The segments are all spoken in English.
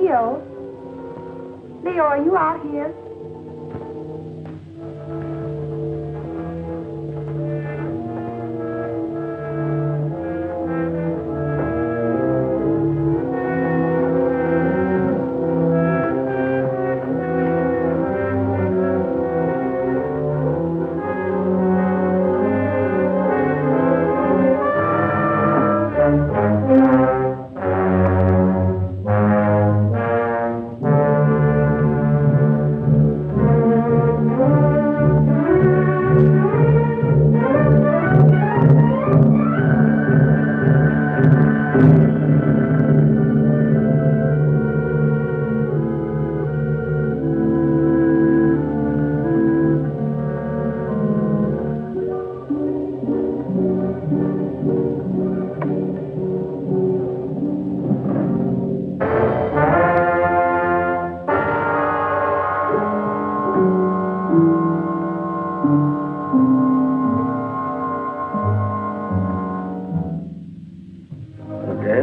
Leo? Leo, are you out here?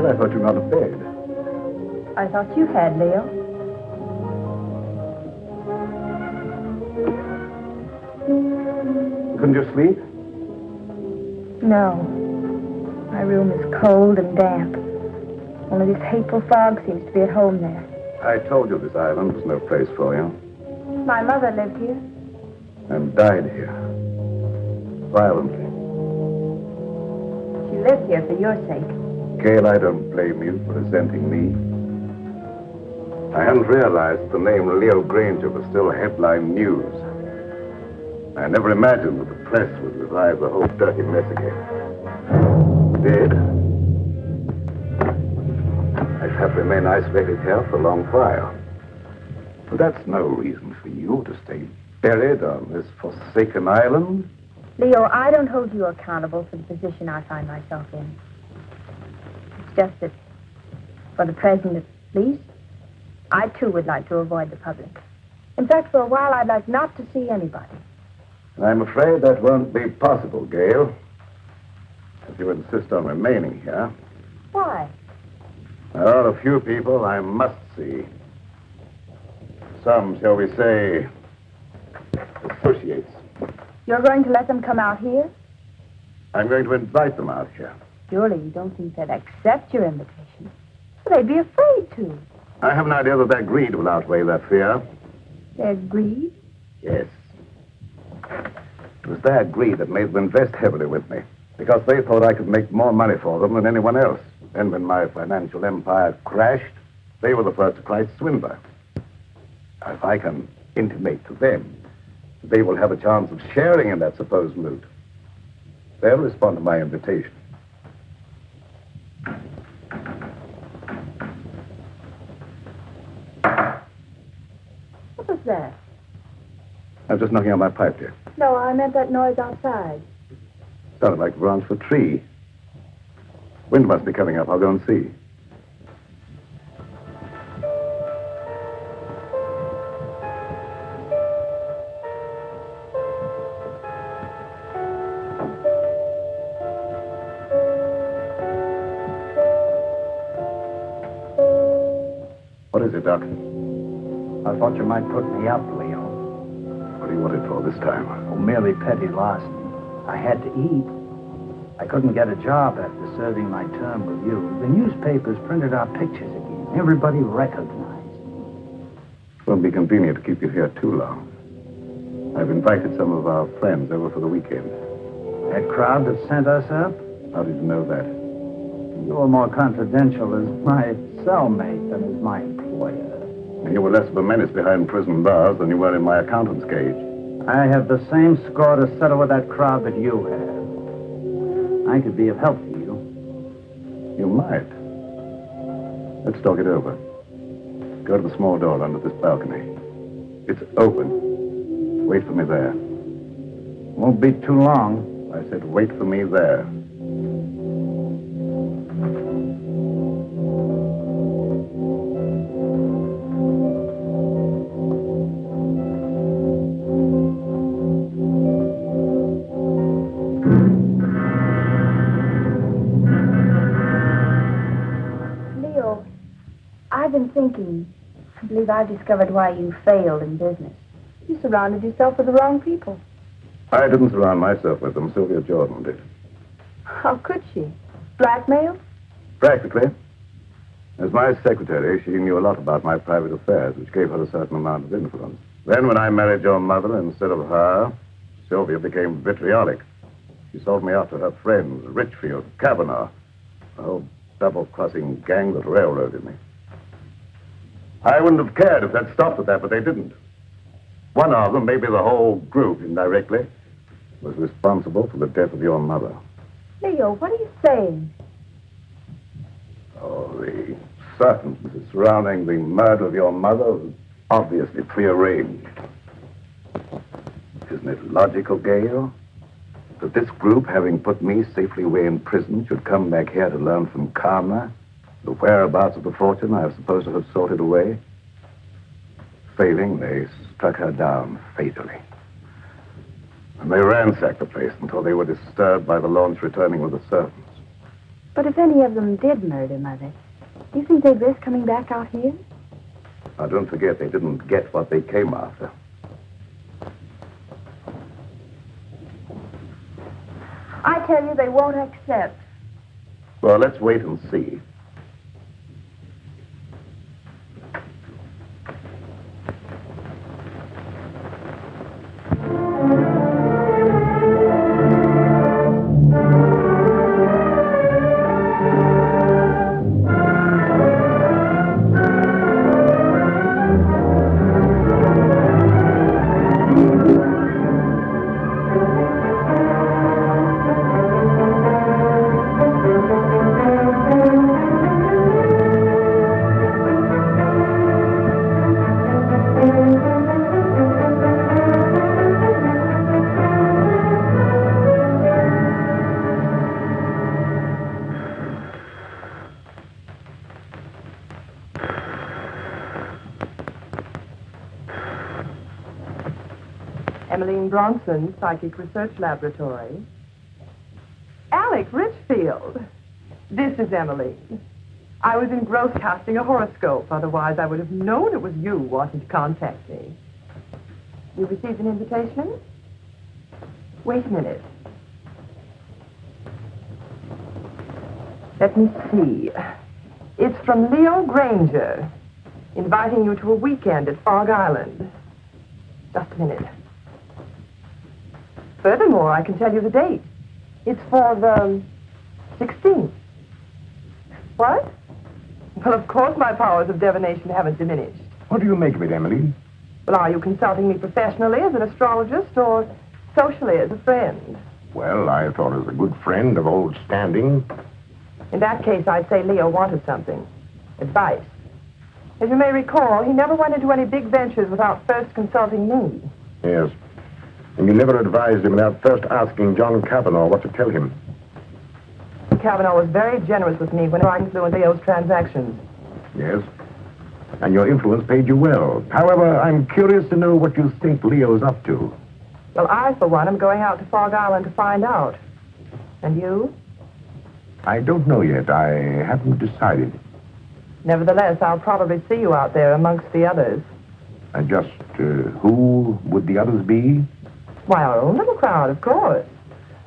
I thought you were out of bed. I thought you had, Leo. Couldn't you sleep? No. My room is cold and damp. Only this hateful fog seems to be at home there. I told you this island was no place for you. My mother lived here. And died here. Violently. She lived here for your sake. Gail, I don't blame you for resenting me. I hadn't realized the name Leo Grainger was still headline news. I never imagined that the press would revive the whole dirty mess again. It did. I shall have to remain isolated here for a long while. But that's no reason for you to stay buried on this forsaken island. Leo, I don't hold you accountable for the position I find myself in. It's just that, for the present at least, I too would like to avoid the public. In fact, for a while, I'd like not to see anybody. I'm afraid that won't be possible, Gail. If you insist on remaining here. Why? There are a few people I must see. Some, shall we say, associates. You're going to let them come out here? I'm going to invite them out here. Surely you don't think they'd accept your invitation. Well, they'd be afraid to. I have an idea that their greed will outweigh that fear. Their greed? Yes. It was their greed that made them invest heavily with me, because they thought I could make more money for them than anyone else. And when my financial empire crashed, they were the first to cry swindler. If I can intimate to them that they will have a chance of sharing in that supposed loot, they'll respond to my invitation. What was that? I'm just knocking on my pipe, dear. No, I meant that noise outside. Sounded like the branch of a tree. Wind must be coming up. I'll go and see. What is it, Doc? I thought you might put me up, Leo. What do you want it for this time? Oh, merely petty larceny. I had to eat. I couldn't get a job after serving my term with you. The newspapers printed our pictures again. Everybody recognized. It won't be convenient to keep you here too long. I've invited some of our friends over for the weekend. That crowd that sent us up? How did you know that? You were more confidential as my cellmate than as my employer. You were less of a menace behind prison bars than you were in my accountant's cage. I have the same score to settle with that crowd that you have. I could be of help to you. You might. Let's talk it over. Go to the small door under this balcony. It's open. Wait for me there. Won't be too long. I said wait for me there. I've been thinking. I believe I've discovered why you failed in business. You surrounded yourself with the wrong people. I didn't surround myself with them. Sylvia Jordan did. How could she? Blackmail? Practically. As my secretary, she knew a lot about my private affairs, which gave her a certain amount of influence. Then when I married your mother instead of her, Sylvia became vitriolic. She sold me out to her friends, Richfield, Kavanaugh, a whole double-crossing gang that railroaded me. I wouldn't have cared if they'd stopped at that, but they didn't. One of them, maybe the whole group indirectly, was responsible for the death of your mother. Leo, what are you saying? Oh, the circumstances surrounding the murder of your mother was obviously prearranged. Isn't it logical, Gail, that this group, having put me safely away in prison, should come back here to learn from Karma the whereabouts of the fortune I was supposed to have sorted away? Failing, they struck her down fatally. And they ransacked the place until they were disturbed by the launch returning with the servants. But if any of them did murder Mother, do you think they'd risk coming back out here? Now, don't forget, they didn't get what they came after. I tell you, they won't accept. Well, let's wait and see. Bronson, Psychic Research Laboratory. Alec Richfield. This is Emmeline. I was engrossed casting a horoscope. Otherwise, I would have known it was you wanting to contact me. You received an invitation? Wait a minute. Let me see. It's from Leo Grainger, inviting you to a weekend at Fog Island. Just a minute. Furthermore, I can tell you the date. It's for the 16th. What? Well, of course my powers of divination haven't diminished. What do you make of it, Emily? Well, are you consulting me professionally as an astrologist or socially as a friend? Well, I thought as a good friend of old standing. In that case, I'd say Leo wanted something. Advice. As you may recall, he never went into any big ventures without first consulting me. Yes. And you never advised him without first asking John Kavanaugh what to tell him. Kavanaugh was very generous with me when I influenced Leo's transactions. Yes. And your influence paid you well. However, I'm curious to know what you think Leo's up to. Well, I, for one, am going out to Fog Island to find out. And you? I don't know yet. I haven't decided. Nevertheless, I'll probably see you out there amongst the others. And just who would the others be? Why, our own little crowd, of course.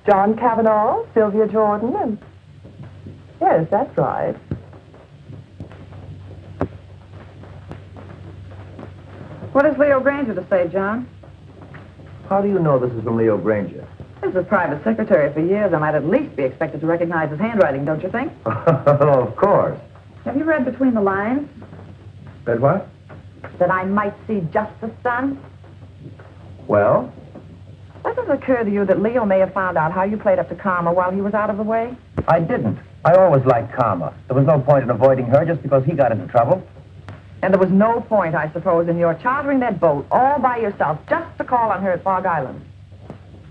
John Kavanaugh, Sylvia Jordan, and... Yes, that's right. What has Leo Grainger to say, John? How do you know this is from Leo Grainger? As a private secretary for years, I might at least be expected to recognize his handwriting, don't you think? Of course. Have you read between the lines? Read what? That I might see justice done? Well? Does it occur to you that Leo may have found out how you played up to Karma while he was out of the way? I didn't. I always liked Karma. There was no point in avoiding her just because he got into trouble. And there was no point, I suppose, in your chartering that boat all by yourself just to call on her at Fog Island.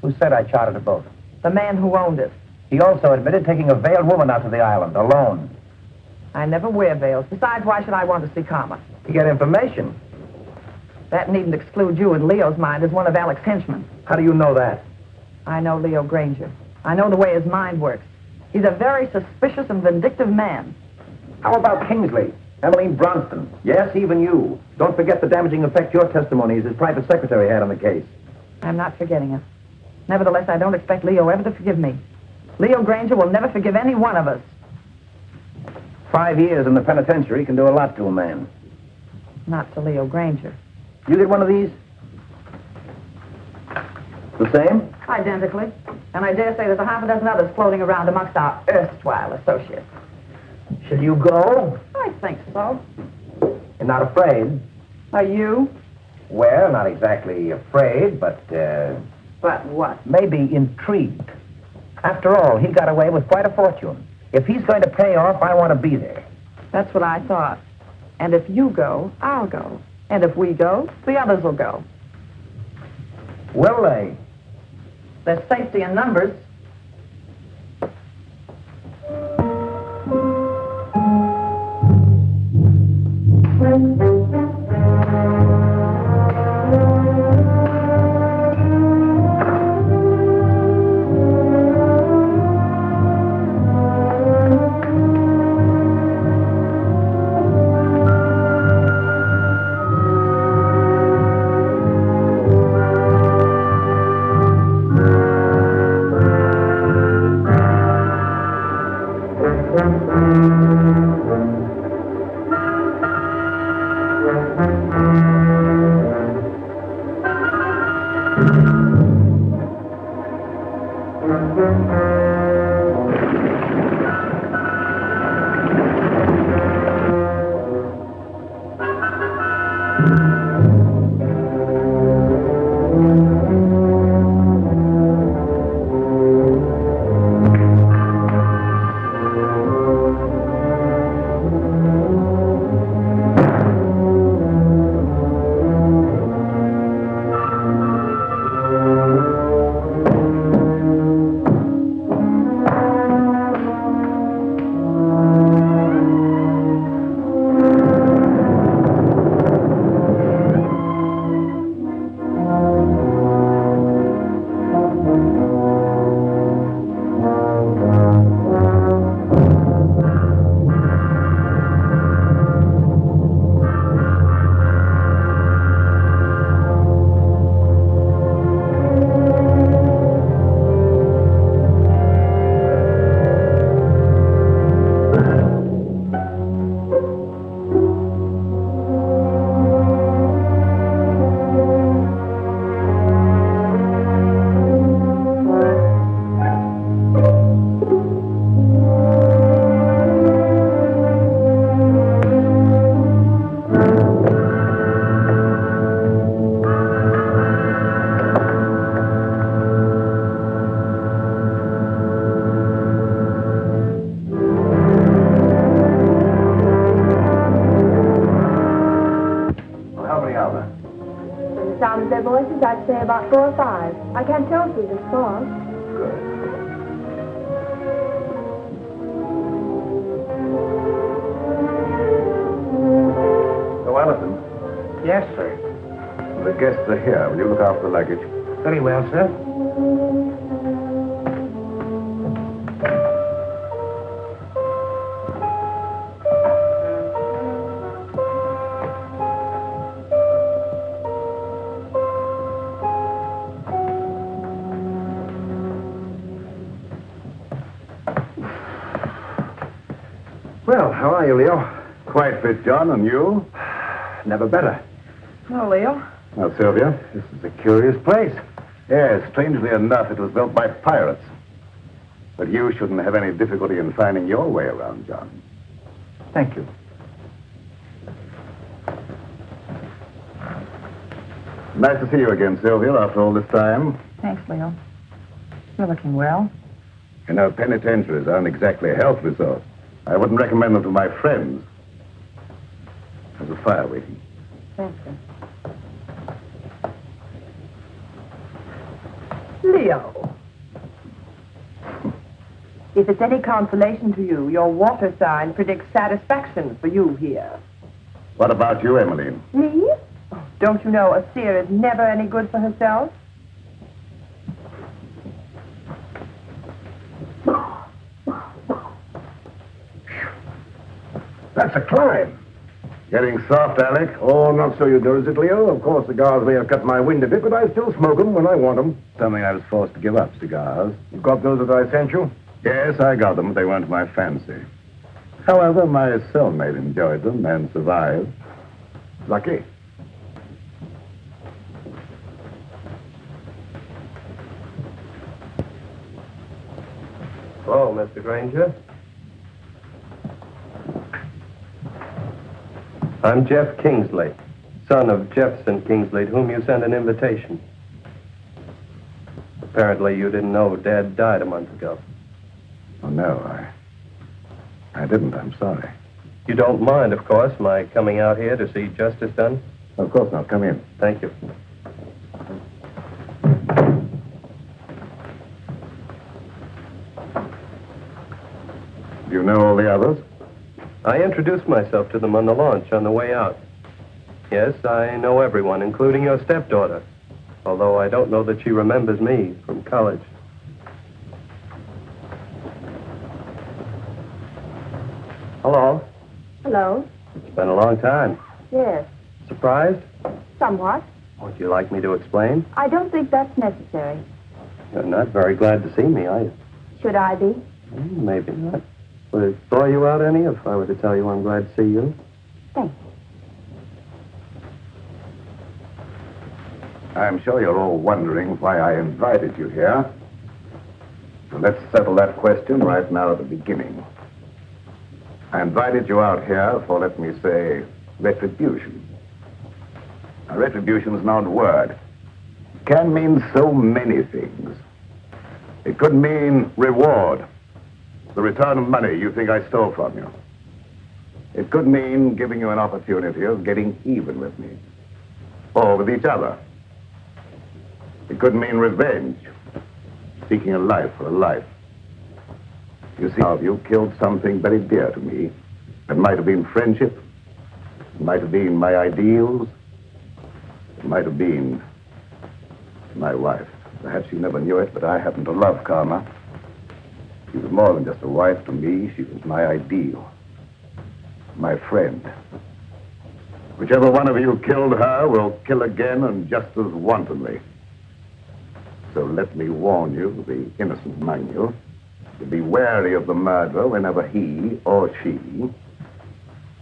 Who said I chartered a boat? The man who owned it. He also admitted taking a veiled woman out to the island, alone. I never wear veils. Besides, why should I want to see Karma? To get information. That needn't exclude you in Leo's mind as one of Alec's henchmen. How do you know that? I know Leo Grainger. I know the way his mind works. He's a very suspicious and vindictive man. How about Kingsley? Emmeline Bronston. Yes, even you. Don't forget the damaging effect your testimony as his private secretary had on the case. I'm not forgetting it. Nevertheless, I don't expect Leo ever to forgive me. Leo Grainger will never forgive any one of us. 5 years in the penitentiary can do a lot to a man. Not to Leo Grainger. You get one of these? The same? Identically. And I dare say there's a half a dozen others floating around amongst our erstwhile associates. Shall you go? I think so. You're not afraid? Are you? Well, not exactly afraid, but, But what? maybe intrigued. After all, he got away with quite a fortune. If he's going to pay off, I want to be there. That's what I thought. And if you go, I'll go. And if we go, the others will go. Will they? There's safety in numbers. Their voices, I'd say about 4 or 5. I can't tell through this fog. Good. So, Allison, Yes, sir. the guests are here. Will you look after the luggage? Very well, sir. Well, how are you, Leo? Quite fit, John, and you? Never better. Oh, Leo. Now, Sylvia, this is a curious place. Yes, strangely enough, it was built by pirates. But you shouldn't have any difficulty in finding your way around, John. Thank you. Nice to see you again, Sylvia, after all this time. Thanks, Leo. You're looking well. You know, penitentiaries aren't exactly a health resort. I wouldn't recommend them to my friends. There's a fire waiting. Thank you. Leo. If it's any consolation to you, your water sign predicts satisfaction for you here. What about you, Emmeline? Me? Oh, don't you know a seer is never any good for herself? That's a climb. Getting soft, Alec? Oh, not so eudored, is it, Leo? Of course, cigars may have cut my wind a bit, but I still smoke them when I want them. Something I was forced to give up, cigars. You got those that I sent you? Yes, I got them, but they weren't my fancy. However, my cellmate enjoyed them and survived. Lucky. Hello, Mr. Grainger. I'm Jeff Kingsley, son of Jefferson Kingsley, to whom you sent an invitation. Apparently you didn't know Dad died a month ago. Oh, no, I didn't. I'm sorry. You don't mind, of course, my coming out here to see justice done? Of course not. Come in. Thank you. Do you know all the others? I introduced myself to them on the launch on the way out. Yes, I know everyone, including your stepdaughter, although I don't know that she remembers me from college. Hello. Hello? It's been a long time. Yes. Surprised? Somewhat. Would you like me to explain? I don't think that's necessary. You're not very glad to see me, are you? Should I be? Maybe not. Would it bore you out any if I were to tell you I'm glad to see you? Thanks. I'm sure you're all wondering why I invited you here. So let's settle that question right now at the beginning. I invited you out here for, let me say, retribution. Now, retribution is an odd word. It can mean so many things. It could mean reward, the return of money you think I stole from you. It could mean giving you an opportunity of getting even with me, or with each other. It could mean revenge, seeking a life for a life. You see, how you killed something very dear to me. It might have been friendship. It might have been my ideals. It might have been my wife. Perhaps you never knew it, but I happen to love Karma. She was more than just a wife to me. She was my ideal, my friend. Whichever one of you killed her will kill again and just as wantonly. So let me warn you, the innocent among you, to be wary of the murderer whenever he or she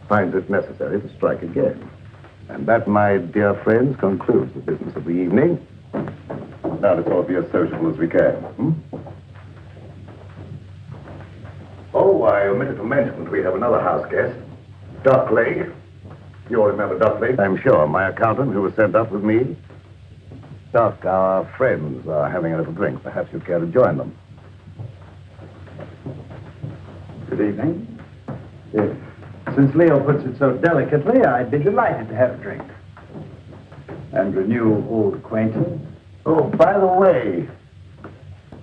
finds it necessary to strike again. And that, my dear friends, concludes the business of the evening. Now let's all be as sociable as we can. Oh, I omitted to mention that we have another house guest, Doc Lake. You all remember Doc Lake? I'm sure. My accountant, who was sent up with me. Doc, our friends are having a little drink. Perhaps you'd care to join them. Good evening. Yes. Since Leo puts it so delicately, I'd be delighted to have a drink. And renew old acquaintance. Oh, by the way,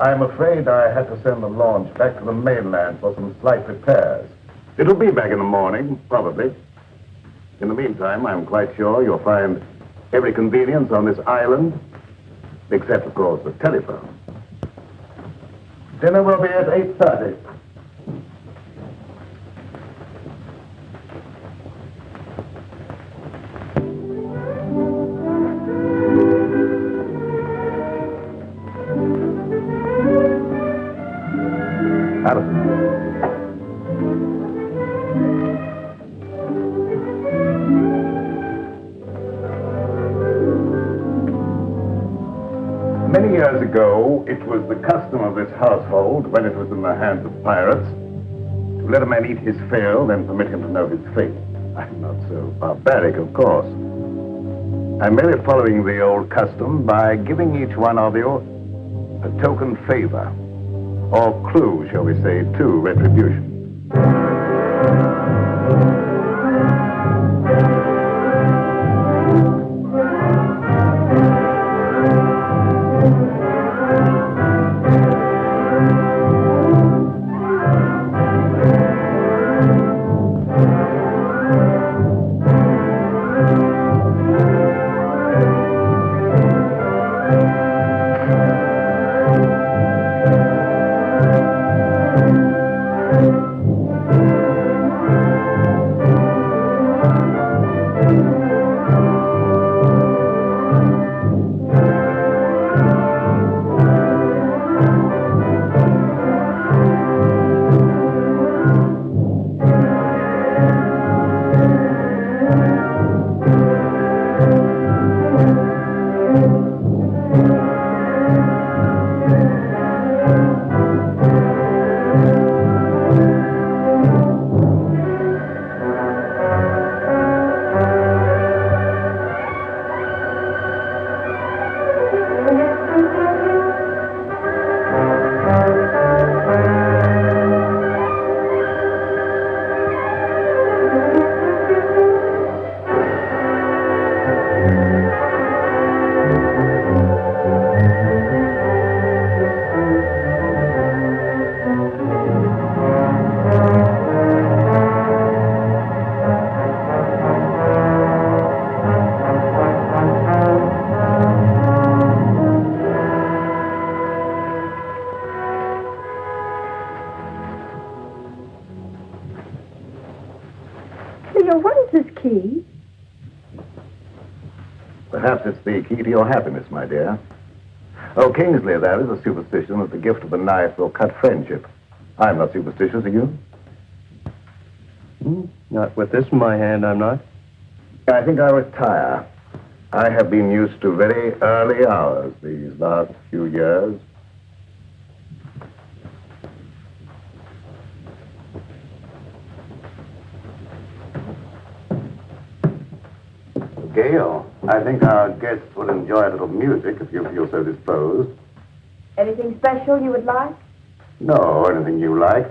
I'm afraid I had to send the launch back to the mainland for some slight repairs. It'll be back in the morning, probably. In the meantime, I'm quite sure you'll find every convenience on this island, except, of course, the telephone. Dinner will be at 8:30. Many years ago, it was the custom of this household, when it was in the hands of pirates, to let a man eat his fill, then permit him to know his fate. I'm not so barbaric, of course. I'm merely following the old custom by giving each one of you a token favor, or clue, shall we say, to retribution. Leo, what is this key? Perhaps it's the key to your happiness, my dear. Oh, Kingsley, there is a superstition that the gift of a knife will cut friendship. I'm not superstitious, are you? Not with this in my hand, I'm not. I think I'll retire. I have been used to very early hours these last few years. Gail, I think our guests will enjoy a little music if you feel so disposed. Anything special you would like? No, anything you like.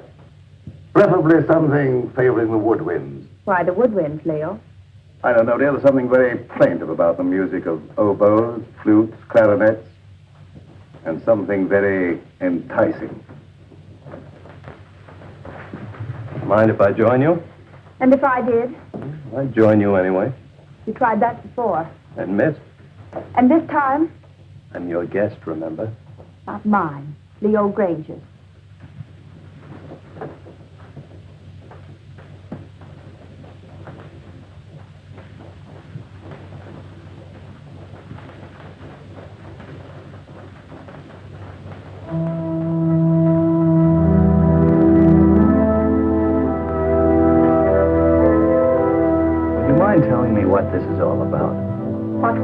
Preferably something favoring the woodwinds. Why, the woodwinds, Leo. I don't know, dear. There's something very plaintive about the music of oboes, flutes, clarinets, and something very enticing. Mind if I join you? And if I did? I'd join you anyway. You tried that before. And missed. And this time? I'm your guest, remember? Not mine. Leo Grainger's. Telling me what this is all about.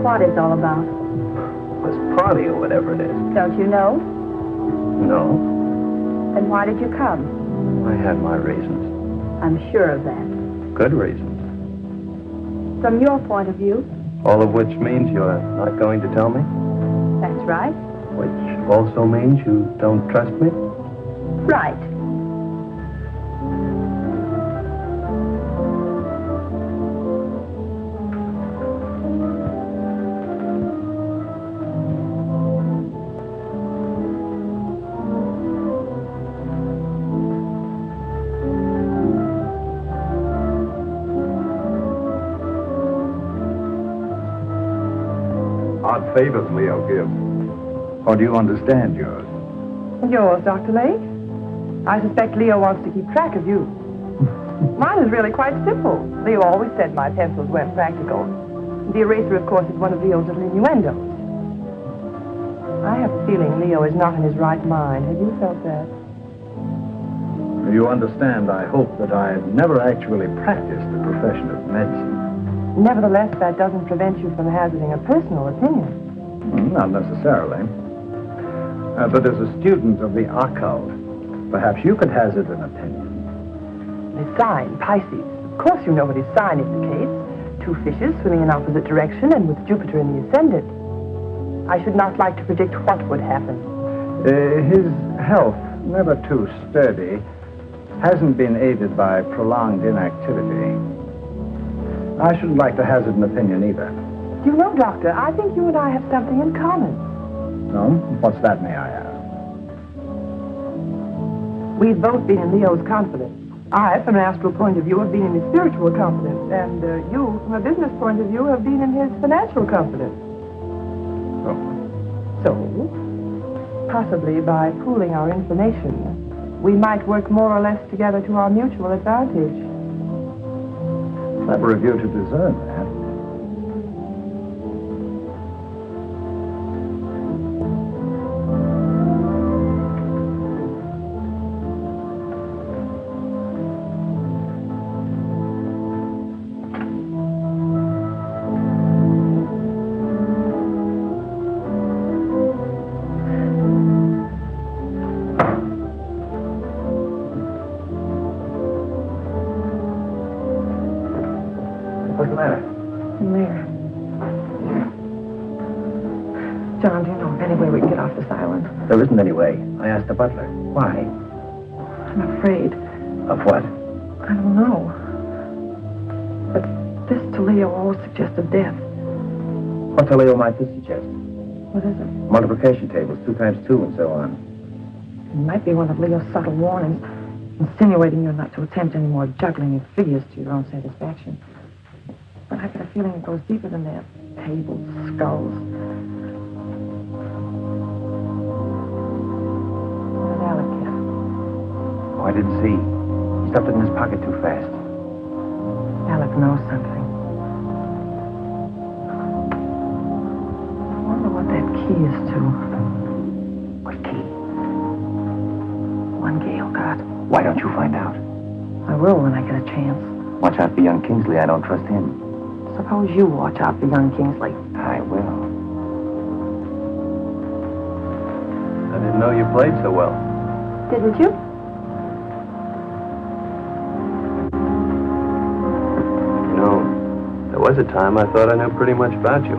What is all about? This party or whatever it is. Don't you know? No, Then why did you come? I had my reasons. I'm sure of that. Good reasons. From your point of view, All of which means you're not going to tell me? that's right. Which also means you don't trust me? Right. Odd favors Leo gives. Or do you understand yours? Yours, Dr. Lake? I suspect Leo wants to keep track of you. Mine is really quite simple. Leo always said my pencils weren't practical. The eraser, of course, is one of Leo's little innuendos. I have a feeling Leo is not in his right mind. Have you felt that? You understand, I hope that I've never actually practiced the profession of medicine. Nevertheless, that doesn't prevent you from hazarding a personal opinion. Not necessarily. But as a student of the occult, perhaps you could hazard an opinion. The sign, Pisces. Of course you know what his sign indicates. Two fishes swimming in opposite direction and with Jupiter in the ascendant. I should not like to predict what would happen. His health, never too sturdy, hasn't been aided by prolonged inactivity. I shouldn't like to hazard an opinion either. You know, Doctor, I think you and I have something in common. No? What's that, may I ask? We've both been in Leo's confidence. I, from an astral point of view, have been in his spiritual confidence. And you, from a business point of view, have been in his financial confidence. Oh. So, possibly by pooling our information, we might work more or less together to our mutual advantage. Clever of you to discern that. What's the matter? Mayor. John, do you know of any way we can get off this island? There isn't any way. I asked the butler. Why? I'm afraid. Of what? I don't know. But this to Leo always suggested death. What to Leo might this suggest? What is it? Multiplication tables, 2 times 2, and so on. It might be one of Leo's subtle warnings, insinuating you're not to attempt any more juggling of figures to your own satisfaction. But I get a feeling it goes deeper than that. Tables, skulls. What did Alec get? Oh, I didn't see. He stuffed it in his pocket too fast. Alec to know something. I wonder what that key is to. What key? One Gail got. Why don't you find out? I will when I get a chance. Watch out for young Kingsley. I don't trust him. Suppose you watch out for young Kingsley. I will. I didn't know you played so well. Didn't you? You know, there was a time I thought I knew pretty much about you.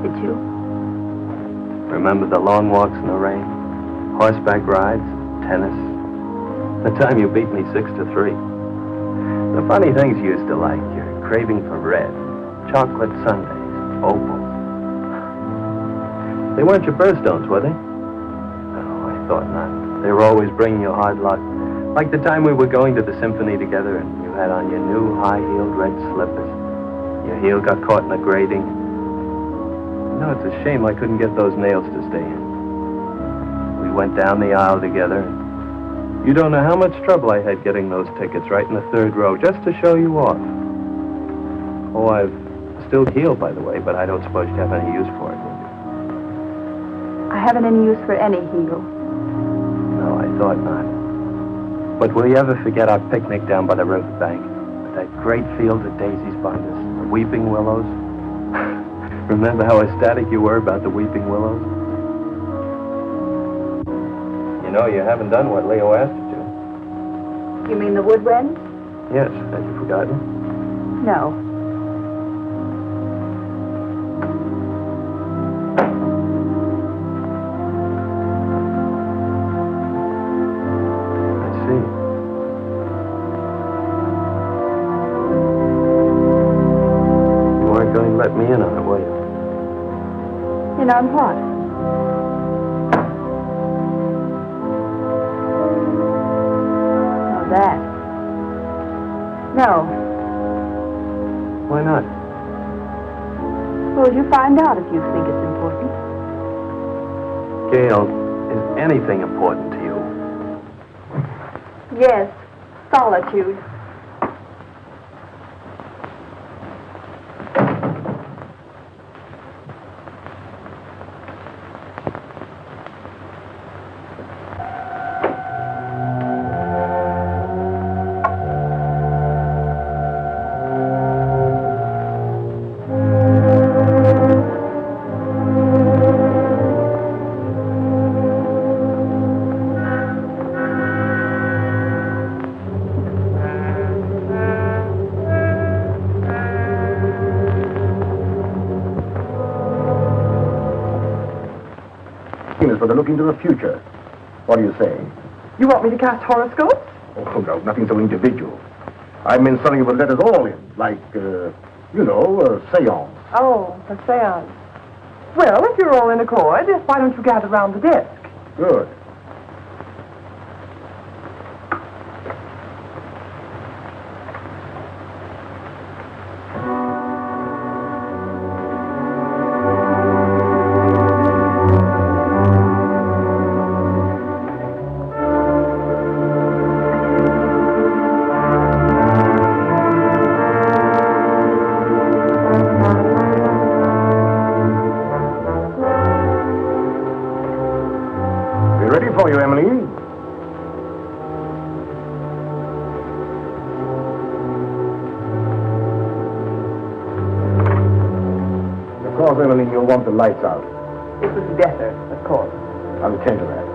Did you? Remember the long walks in the rain, horseback rides, tennis? The time you beat me 6-3. The funny things you used to like, your craving for red, chocolate sundaes, opals. They weren't your birthstones, were they? No, I thought not. They were always bringing you hard luck. Like the time we were going to the symphony together and you had on your new high-heeled red slippers. Your heel got caught in the grating. No, it's a shame I couldn't get those nails to stay in. We went down the aisle together. You don't know how much trouble I had getting those tickets right in the third row just to show you off. Oh, I've still healed, by the way, but I don't suppose you have any use for it, would you? I haven't any use for any heel. No, I thought not. But will you ever forget our picnic down by the riverbank? With that great field of daisies behind us, the weeping willows? Remember how ecstatic you were about the weeping willows? You know, you haven't done what Leo asked you to. You mean the woodwind? Yes, had you forgotten? No. I see. You weren't going to let me in on it, were you? In on what? That. No. Why not? Suppose you find out if you think it's important. Gail, is anything important to you? Yes. Solitude. For the look into the future. What do you say? You want me to cast horoscopes? Oh, no, nothing so individual. I meant something with letters all in, like, seance. Oh, a seance. Well, if you're all in accord, why don't you gather round the desk? Good. For you, Emily. Of course, Emily, you'll want the lights out. It would be better, of course. I'll attend to that.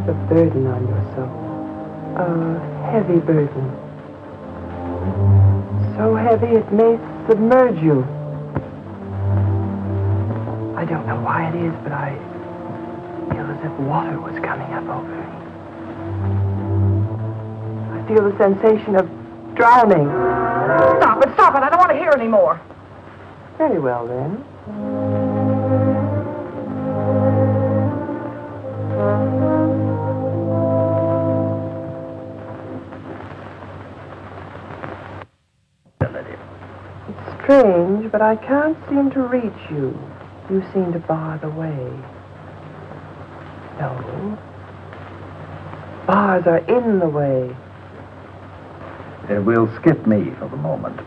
a burden on your soul. A heavy burden. So heavy it may submerge you. I don't know why it is, but I feel as if water was coming up over me. I feel the sensation of drowning. Stop it, stop it. I don't want to hear any more. Very well, then. It's strange, but I can't seem to reach you. You seem to bar the way. No. Bars are in the way. We'll skip me for the moment.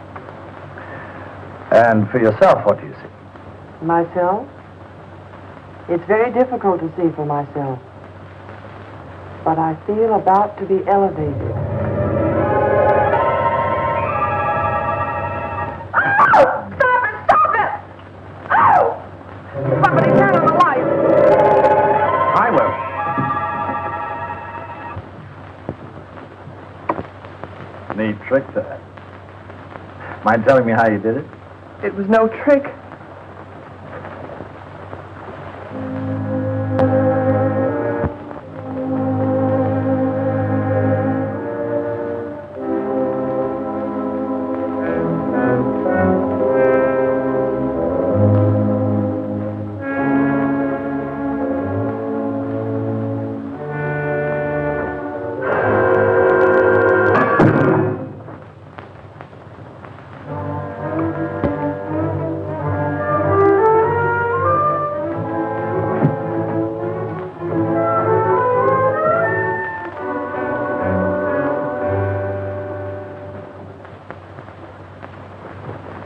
And for yourself, what do you see? Myself? It's very difficult to see for myself. But I feel about to be elevated. Somebody turn on the light. I will. Neat trick, that. Mind telling me how you did it? It was no trick.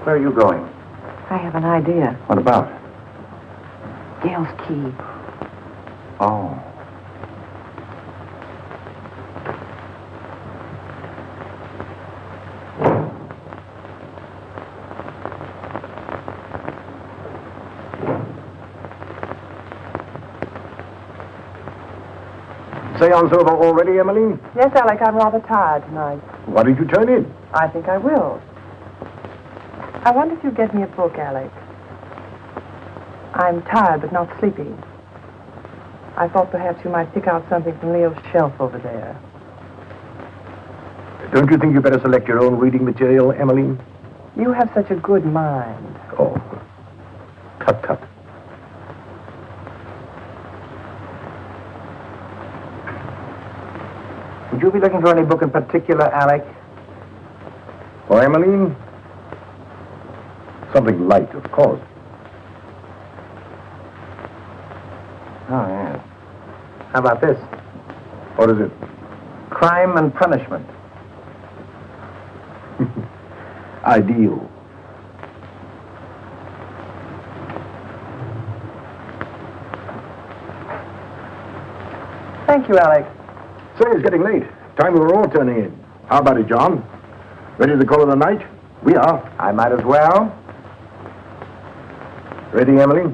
Where are you going? I have an idea. What about? Gail's key. Oh. Seance over already, Emmeline? Yes, Alec, I'm rather tired tonight. Why did you turn in? I think I will. I wonder if you'd get me a book, Alec. I'm tired but not sleepy. I thought perhaps you might pick out something from Leo's shelf over there. Don't you think you better select your own reading material, Emmeline? You have such a good mind. Oh. Tut, tut. Would you be looking for any book in particular, Alec? For Emmeline? Something light, of course. Oh, yes. How about this? What is it? Crime and Punishment. Ideal. Thank you, Alec. Say, it's getting late. Time we were all turning in. How about it, John? Ready to call it a night? We are. I might as well. Ready, Emily?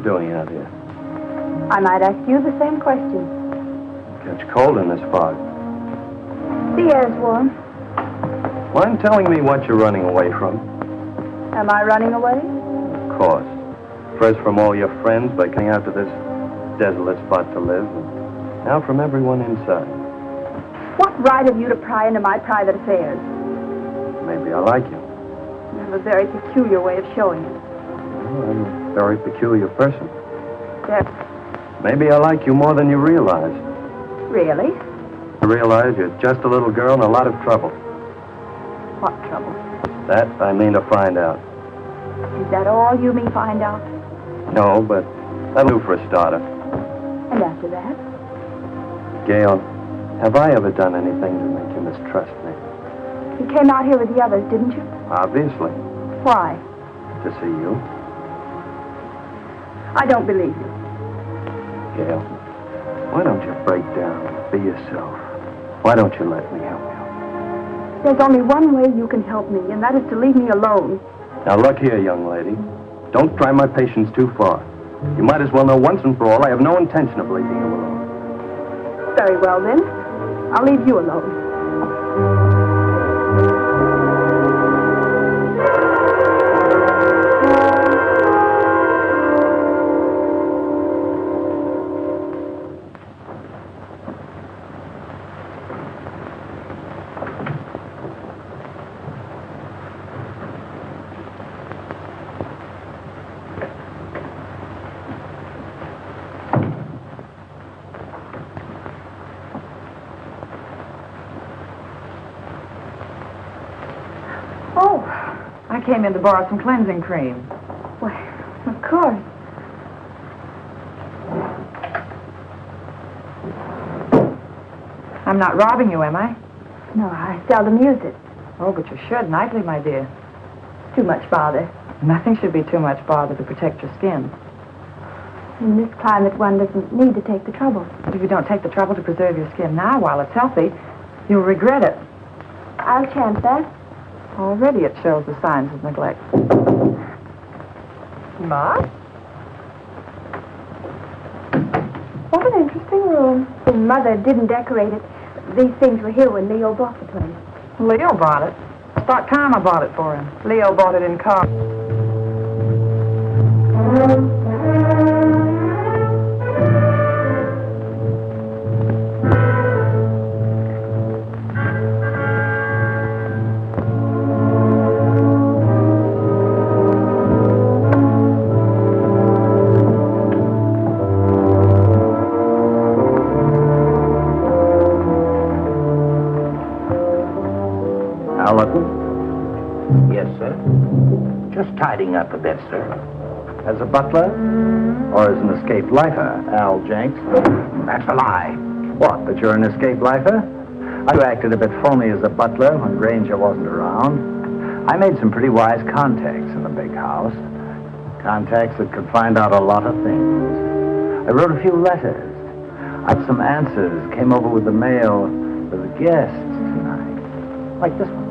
Doing out here? I might ask you the same question. Catch cold in this fog. The air's warm. Mind telling me what you're running away from? Am I running away? Of course. First from all your friends by coming out to this desolate spot to live, and now from everyone inside. What right have you to pry into my private affairs? Maybe I like you. You have a very peculiar way of showing it. Well, I'm a very peculiar person. Yes. Maybe I like you more than you realize. Really? I realize you're just a little girl in a lot of trouble. What trouble? That I mean to find out. Is that all you mean find out? No, but that'll do for a starter. And after that? Gail, have I ever done anything to make you mistrust me? You came out here with the others, didn't you? Obviously. Why? To see you. I don't believe you. Gail, why don't you break down and be yourself? Why don't you let me help you? There's only one way you can help me, and that is to leave me alone. Now look here, young lady. Don't try my patience too far. You might as well know once and for all I have no intention of leaving you alone. Very well, then. I'll leave you alone. I came in to borrow some cleansing cream. Why, of course. I'm not robbing you, am I? No, I seldom use it. Oh, but you should nightly, my dear. Too much bother. Nothing should be too much bother to protect your skin. In this climate, one doesn't need to take the trouble. But if you don't take the trouble to preserve your skin now while it's healthy, you'll regret it. I'll chance that. Already it shows the signs of neglect. Ma? What an interesting room. Mother didn't decorate it. These things were here when Leo bought the place. Leo bought it. I thought Karma bought it for him. Leo bought it in car. Yes, sir. Just tidying up a bit, sir. As a butler? Or as an escaped lifer, Al Jenks? That's a lie. What, that you're an escaped lifer? You acted a bit phony as a butler when Grainger wasn't around. I made some pretty wise contacts in the big house. Contacts that could find out a lot of things. I wrote a few letters. I had some answers, came over with the mail for the guests tonight. Like this one.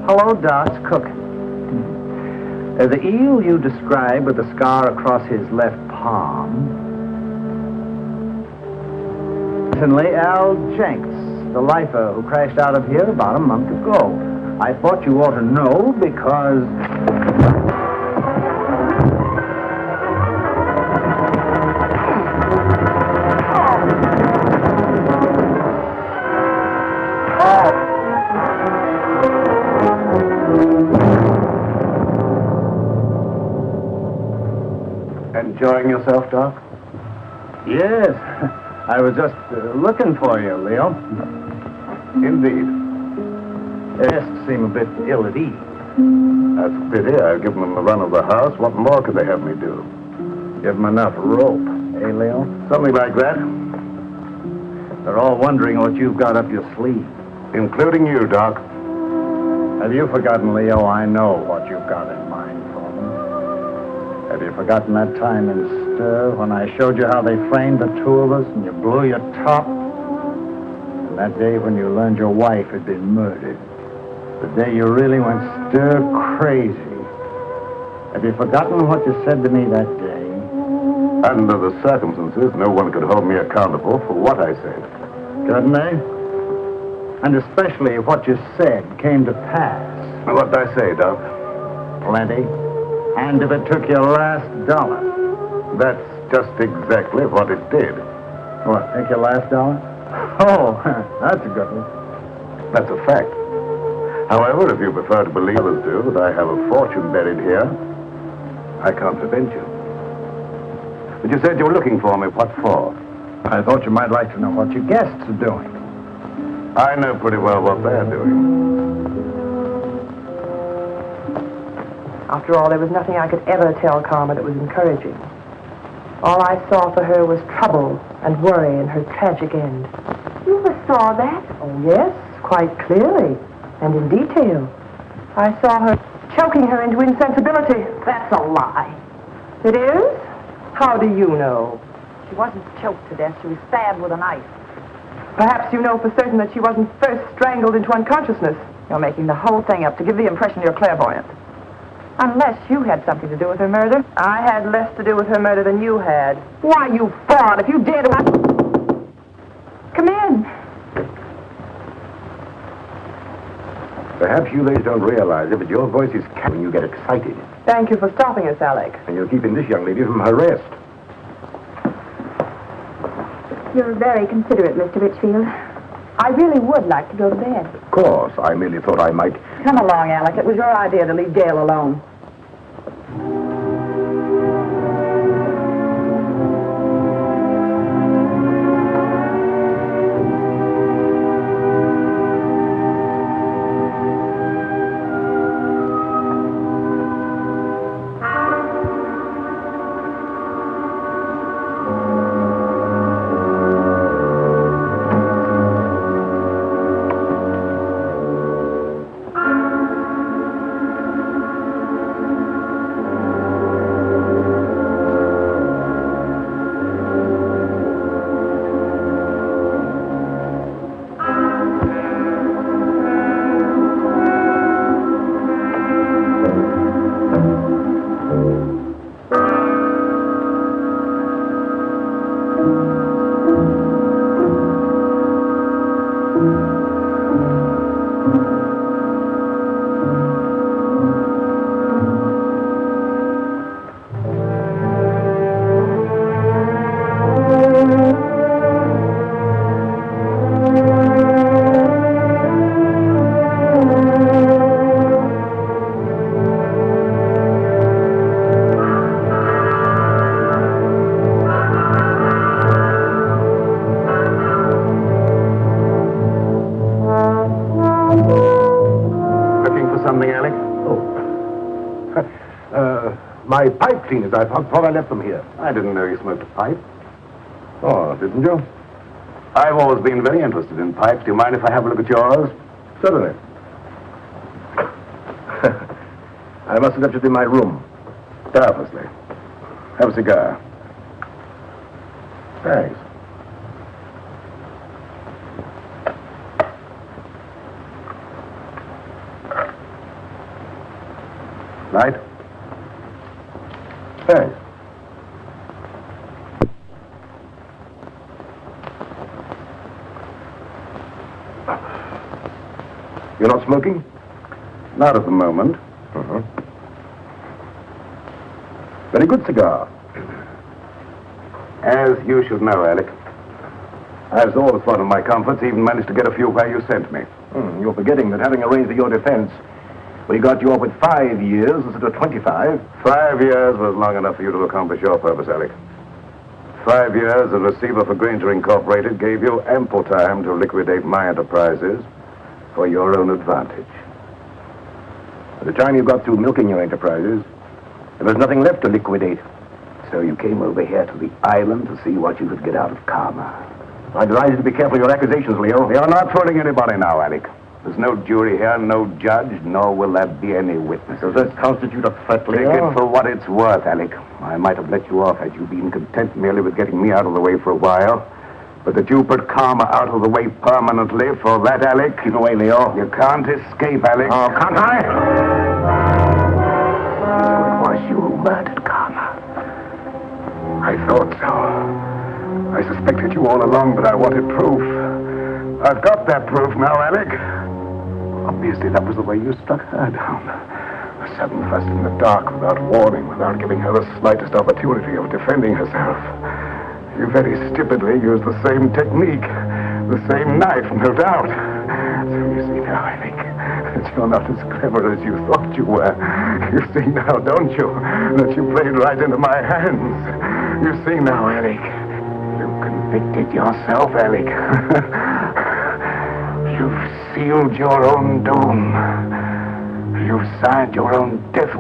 Hello, Doc. It's cooking. The eel you described with the scar across his left palm. Certainly, Al Jenks, the lifer who crashed out of here about a month ago. I thought you ought to know because... Enjoying yourself, Doc? Yes. I was just looking for you, Leo. Indeed. The guests seem a bit ill at ease. That's a pity. I've given them the run of the house. What more could they have me do? Give them enough rope, eh, Leo? Something like that. They're all wondering what you've got up your sleeve. Including you, Doc. Have you forgotten, Leo? I know what you've got in mind for them. Have you forgotten that time in Stir when I showed you how they framed the two of us and you blew your top? And that day when you learned your wife had been murdered. The day you really went stir crazy. Have you forgotten what you said to me that day? Under the circumstances, no one could hold me accountable for what I said. Couldn't they? And especially if what you said came to pass. What did I say, Doc? Plenty. And if it took your last dollar. That's just exactly what it did. What, take your last dollar? Oh, that's a good one. That's a fact. However, if you prefer to believe others do that I have a fortune buried here, I can't prevent you. But you said you were looking for me. What for? I thought you might like to know what your guests are doing. I know pretty well what they're doing. After all, there was nothing I could ever tell Karma that was encouraging. All I saw for her was trouble and worry and her tragic end. You foresaw that? Oh, yes, quite clearly and in detail. I saw her choking her into insensibility. That's a lie. It is? How do you know? She wasn't choked to death. She was stabbed with a knife. Perhaps you know for certain that she wasn't first strangled into unconsciousness. You're making the whole thing up to give the impression you're clairvoyant. Unless you had something to do with her murder. I had less to do with her murder than you had. Why, you fraud, if you did... Come in. Perhaps you ladies don't realize it, but your voice is when you get excited. Thank you for stopping us, Alec. And you're keeping this young lady from her rest. You're very considerate, Mr. Richfield. I really would like to go to bed. Of course, I merely thought I might... Come along, Alec. It was your idea to leave Gail alone. My pipe cleaners. I thought I left them here. I didn't know you smoked a pipe. Oh, didn't you? I've always been very interested in pipes. Do you mind if I have a look at yours? Certainly. I must have left it in my room. Doubtlessly. Have a cigar. Thanks. Light? Thanks. You're not smoking? Not at the moment. Uh-huh. Very good cigar. As you should know, Alec, I've always thought of my comforts, even managed to get a few where you sent me. You're forgetting that having arranged for your defense, we got you up with 5 years instead of 25. 5 years was long enough for you to accomplish your purpose, Alec. 5 years as receiver for Grainger Incorporated gave you ample time to liquidate my enterprises for your own advantage. By the time you got through milking your enterprises, there was nothing left to liquidate. So you came over here to the island to see what you could get out of karma. I advise you to be careful of your accusations, Leo. You're not fooling anybody now, Alec. There's no jury here, no judge, nor will there be any witnesses. Does that constitute a threat, Leo? Take it for what it's worth, Alec. I might have let you off had you been content merely with getting me out of the way for a while. But that you put karma out of the way permanently, for that, Alec... Keep away, Leo. You can't escape, Alec. Oh, can't I? So it was you who murdered karma. I thought so. I suspected you all along, but I wanted proof. I've got that proof now, Alec. Obviously, that was the way you struck her down. A sudden thrust in the dark, without warning, without giving her the slightest opportunity of defending herself. You very stupidly used the same technique, the same knife, no doubt. So you see now, Alec, that you're not as clever as you thought you were. You see now, don't you, that you played right into my hands. You see now, Alec, you convicted yourself, Alec. You've sealed your own doom. You've signed your own death.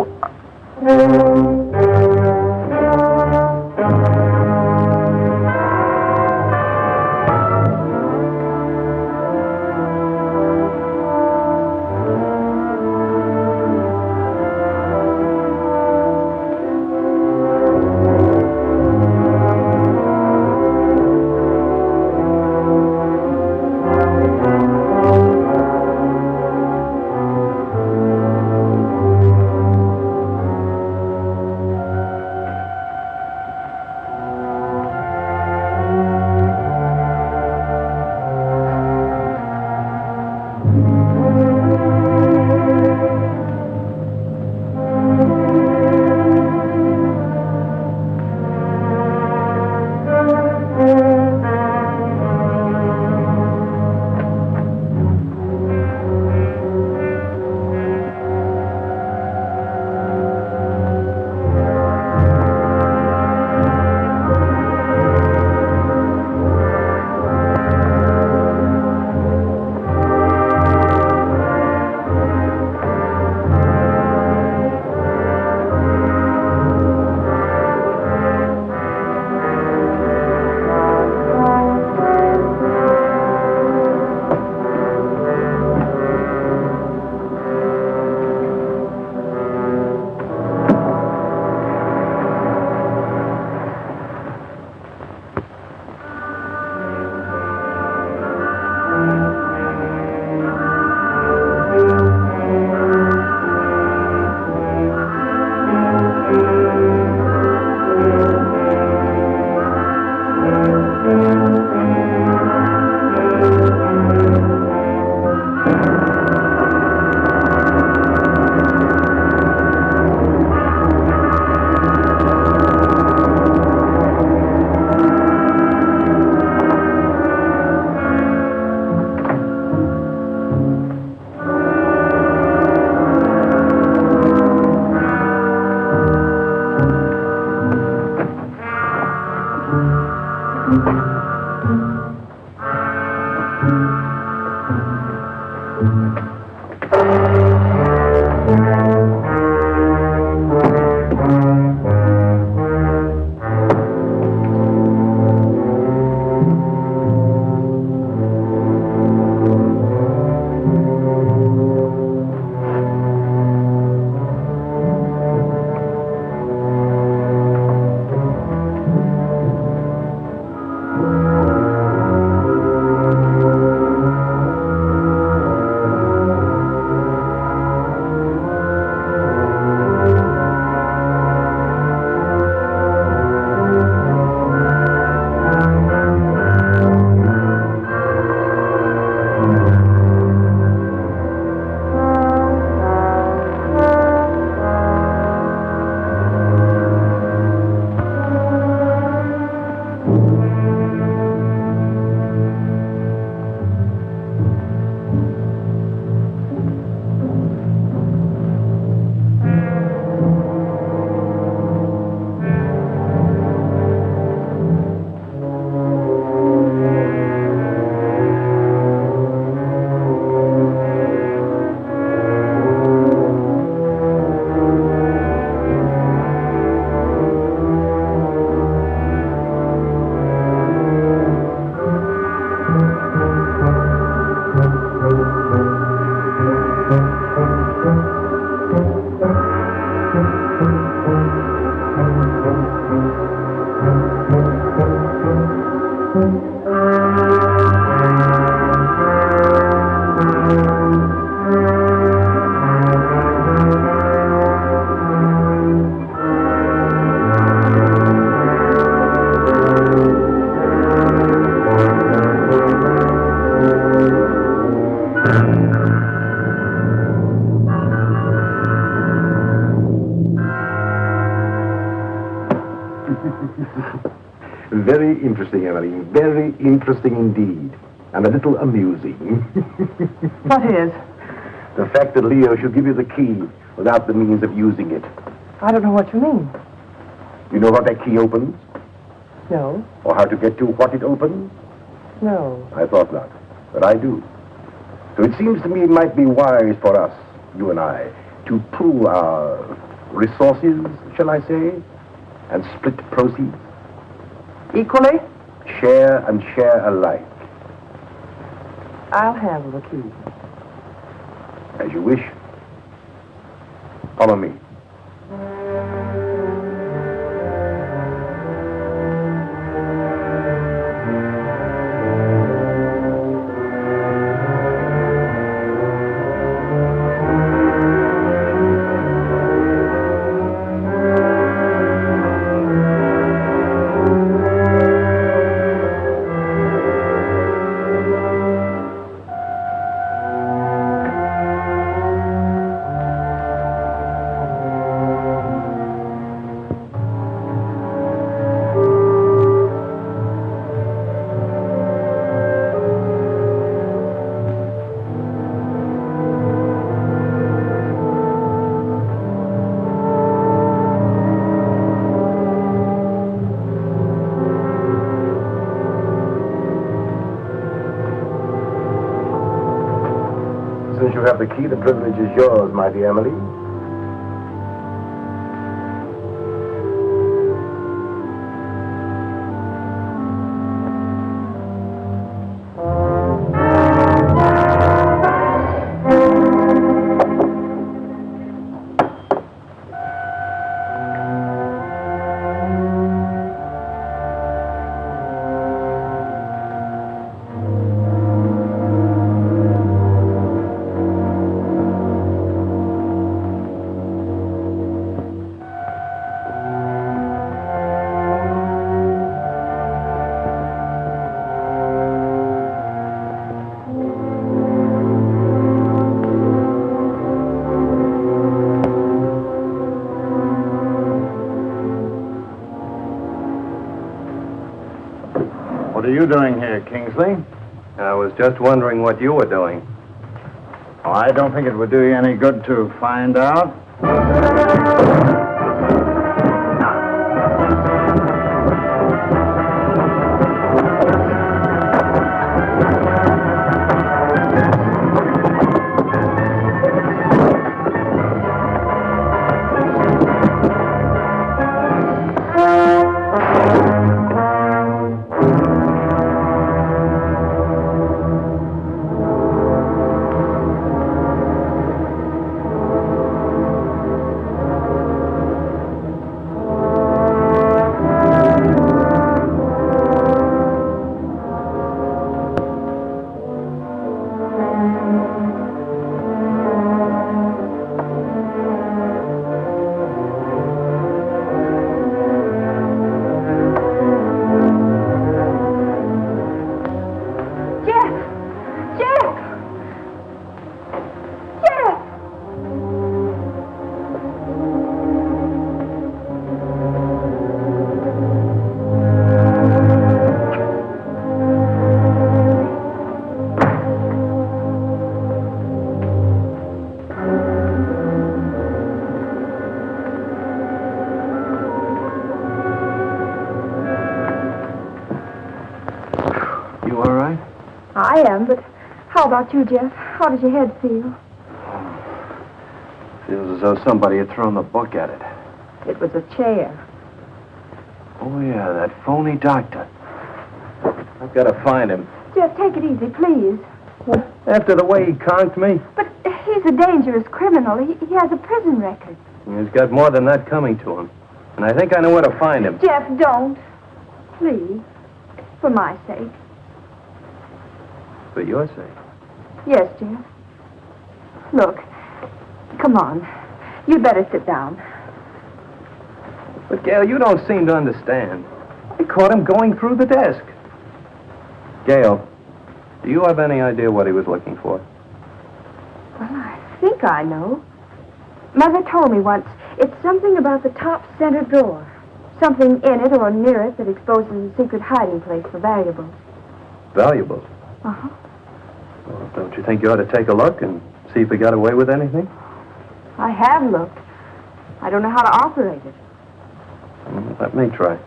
Very interesting, Emily. Very interesting indeed. And a little amusing. What is? The fact that Leo should give you the key without the means of using it. I don't know what you mean. You know what that key opens? No. Or how to get to what it opens? No. I thought not. But I do. So it seems to me it might be wise for us, you and I, to pool our resources, shall I say, and split proceeds. Equally? Share and share alike. I'll handle the key. As you wish. Follow me. Since you have the key, the privilege is yours, mighty Emily. What are you doing here, Kingsley? I was just wondering what you were doing. Oh, I don't think it would do you any good to find out. You all right? I am, but how about you, Jeff? How does your head feel? Feels as though somebody had thrown the book at it. It was a chair. Oh, yeah, that phony doctor. I've got to find him. Jeff, take it easy, please. After the way he conked me, But he's a dangerous criminal. He has a prison record. he's got more than that coming to him. And I think I know where to find him. Jeff, don't. Please. For my sake. For your sake. Yes, Jeff. Look. Come on. You'd better sit down. But, Gail, you don't seem to understand. I caught him going through the desk. Gail, do you have any idea what he was looking for? Well, I think I know. Mother told me once. It's something about the top center drawer. Something in it or near it that exposes a secret hiding place for valuables. Valuables? Uh-huh. Well, don't you think you ought to take a look and see if he got away with anything? I have looked. I don't know how to operate it. Let me try.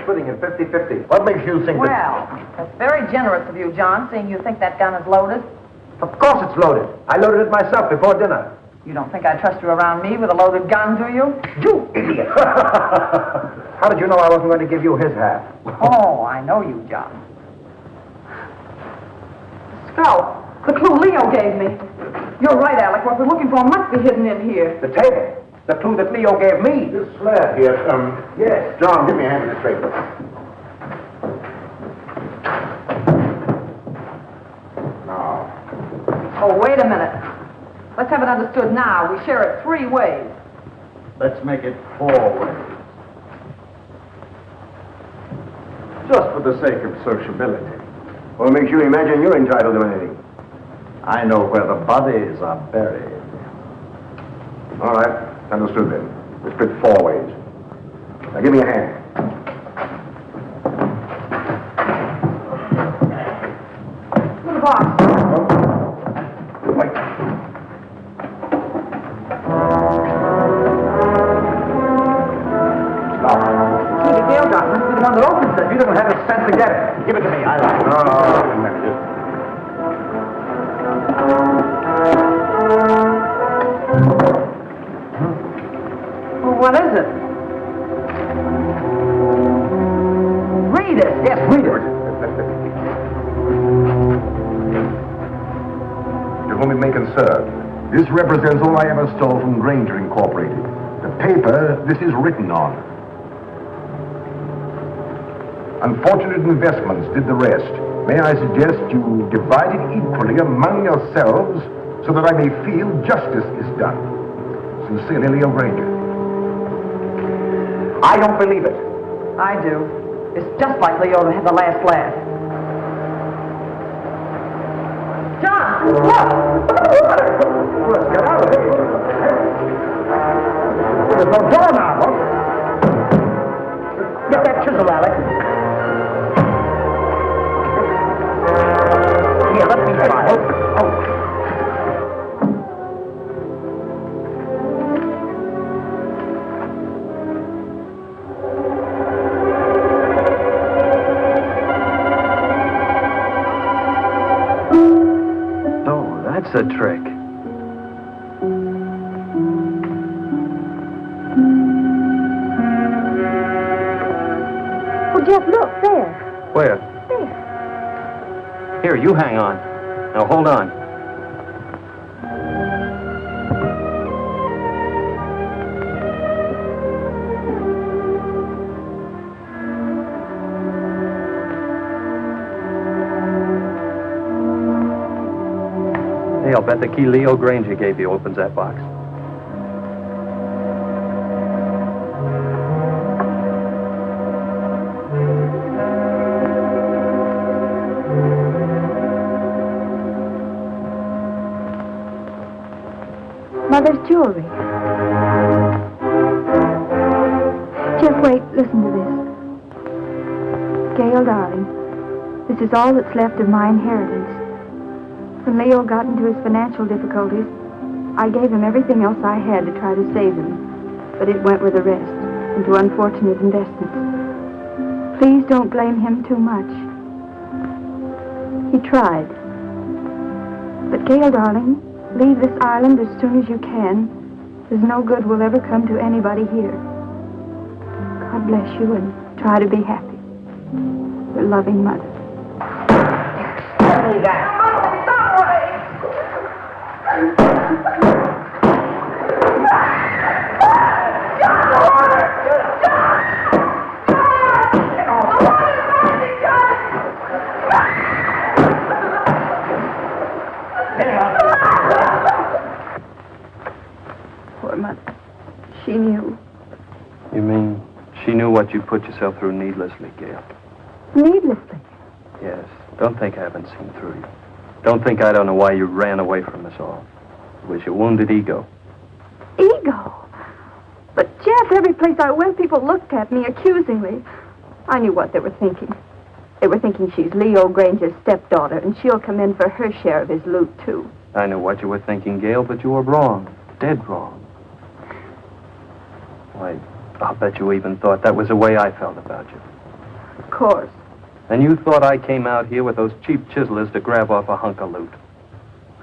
Splitting it 50-50. What makes you think Well, that's very generous of you, John, seeing you think that gun is loaded. Of course it's loaded. I loaded it myself before dinner. You don't think I trust you around me with a loaded gun, do you? You idiot! How did you know I wasn't going to give you his half? Oh, I know you, John. Scout, the clue Leo gave me. You're right, Alec. What we're looking for must be hidden in here. The table. The clue that Leo gave me. This slab here, yes. John, give me a hand with this paper. Now. Oh, wait a minute. Let's have it understood now. We share it 3 ways. Let's make it 4 ways. Just for the sake of sociability. What makes you imagine you're entitled to anything? I know where the bodies are buried. All right. Understood then. We split 4 ways. Now give me a hand. Little box. Wait. See, the Gale gun must be the one that opens it. You don't have a cent to get it. Give it to me. I like it. No. What is it? Read it. Yes, read it. To whom it may concern, this represents all I ever stole from Grainger Incorporated. The paper this is written on. Unfortunate investments did the rest. May I suggest you divide it equally among yourselves so that I may feel justice is done. Sincerely, Leo Grainger. I don't believe it. I do. It's just like Leo to have the last laugh. John, look! Let's get out of here. There's no door now, huh? Get that chisel, Alec. Here, let me try. Oh. That's a trick. Oh, Jeff, look, there. Where? There. Here, you hang on. Now, hold on. Hey, I'll bet the key Leo Grainger gave you opens that box. Mother's jewelry. Jeff, wait, listen to this. Gail, darling, this is all that's left of my inheritance. When Leo got into his financial difficulties, I gave him everything else I had to try to save him, but it went with the rest, into unfortunate investments. Please don't blame him too much. He tried. But Gail, darling, leave this island as soon as you can. There's no good will ever come to anybody here. God bless you and try to be happy. Your loving mother. Poor mother. She knew. You mean she knew what you put yourself through needlessly, Gail? Needlessly. Yes. Don't think I haven't seen through you. Don't think I don't know why you ran away from us all. It was your wounded ego. Ego? But, Jeff, every place I went, people looked at me accusingly. I knew what they were thinking. They were thinking she's Leo Grainger's stepdaughter, and she'll come in for her share of his loot, too. I knew what you were thinking, Gail, but you were wrong. Dead wrong. Why, I'll bet you even thought that was the way I felt about you. Of course. And you thought I came out here with those cheap chiselers to grab off a hunk of loot.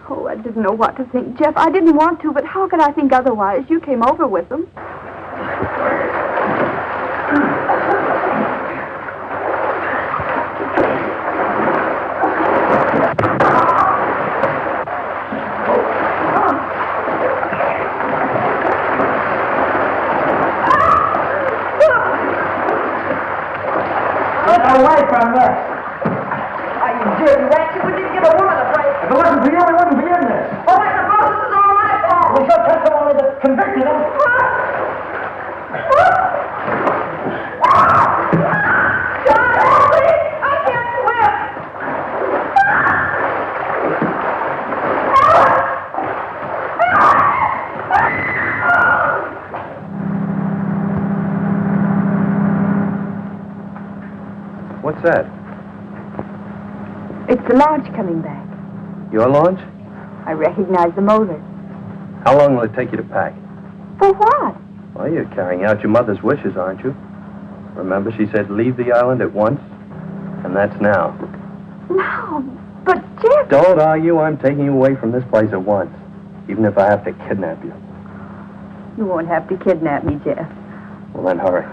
Oh, I didn't know what to think, Jeff. I didn't want to, but how could I think otherwise? You came over with them. Get away from this! Are you dirty rat? You wouldn't even give a woman a break. If it wasn't for you, we wouldn't be in this. Oh, I suppose this is all my fault. We shall catch them only to convict them. John, help me! I can't swim! What's that? It's the launch coming back. Your launch? I recognize the motor. How long will it take you to pack? For what? Well, you're carrying out your mother's wishes, aren't you? Remember, she said leave the island at once? And that's now. No, but Jeff... Don't argue. I'm taking you away from this place at once. Even if I have to kidnap you. You won't have to kidnap me, Jeff. Well, then hurry.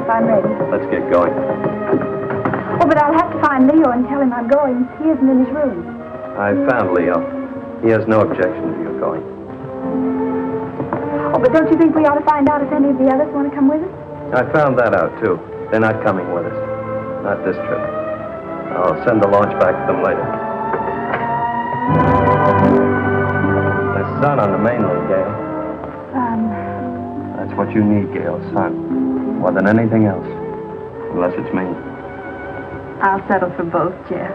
if I'm ready. Let's get going. Oh, but I'll have to find Leo and tell him I'm going. He isn't in his room. I found Leo. He has no objection to you going. Oh, but don't you think we ought to find out if any of the others want to come with us? I found that out, too. They're not coming with us. Not this trip. I'll send the launch back to them later. There's sun on the mainland, Gail. That's what you need, Gail, sun. More than anything else. Unless it's me. I'll settle for both, Jeff.